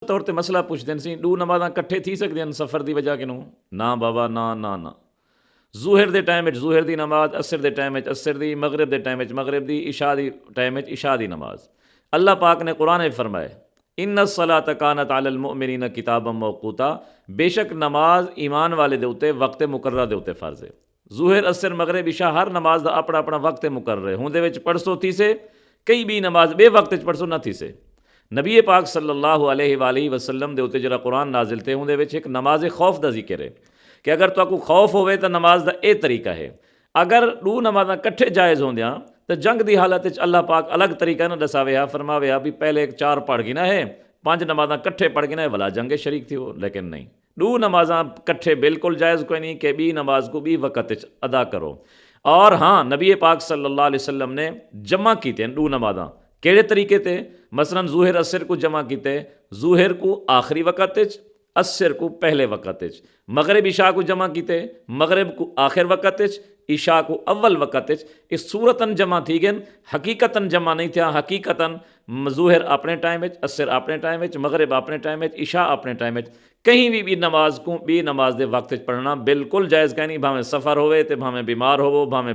طور تے مسئلہ پوچھتے سی دو نمازاں کٹھے تھی سکدے ہیں سفر دی وجہ کنوں؟ نا بابا نا ظہر دے ٹائم ظہر دی نماز، عصر دے ٹائم عصر دی، مغرب دے ٹائم مغرب دی، عشاء دی ٹائم عشاء دی نماز۔ اللہ پاک نے قرآن میں فرمائے ان الصلاۃ کانت علی المؤمنین کتابا موقوتا، بے شک نماز ایمان والے دے اوتے وقت مقررہ دے اوتے فرض ہے۔ ظہر عصر مغرب عشاء ہر نماز دا اپنا اپنا وقت مقرر ہے، ہوں دے وچ پڑھسو تھی سے کئی بھی نماز بے وقت وچ پڑھسو نہ تھی سے۔ نبی پاک صلی اللہ علیہ وآلہ وسلم دے اوتے جڑا قرآن نازل تے ہوں دے وچ ایک نماز خوف دا ذکر ہے کہ اگر تو کو خوف ہوئے تو نماز دا اے طریقہ ہے۔ اگر دو نمازاں کٹھے جائز ہوندیاں تو جنگ دی حالت وچ اللہ پاک الگ طریقہ نہ دساویا، فرماویا بھی پہلے 4 پڑھ گنا ہے، 5 نمازاں کٹھے پڑھ گنا ہے ولا جنگ شریک تھی ہو، لیکن نہیں، دو نمازاں کٹھے بالکل جائز کوئی نہیں کہ بھی نماز کو بھی وقت وچ ادا کرو۔ اور ہاں نبی پاک صلی اللہ علیہ وسلم نے جمع کیتے ہیں دو نمازاں، کیڑے طریقے تے؟ مثلا ظہر عصر کو جمع کیتے، ظہر کو آخری وقت وچ، عصر کو پہلے وقت وچ، مغرب عشاء کو جمع کیتے، مغرب کو آخر وقت وچ، عشاء کو اول وقت وچ۔ اس صورتاً جمع تھی گئن، حقیقتاً جمع نہیں تھیا۔ حقیقتاً ظہر اپنے ٹائم وچ، عصر اپنے ٹائم وچ، مغرب اپنے ٹائم وچ، عشاء اپنے ٹائم وچ۔ کہیں بھی نماز کو بھی نماز دے وقت وچ پڑھنا بالکل جائز کہیں نہیں، بھاویں سفر ہوئے تے بھاویں بیمار ہوو، بھاویں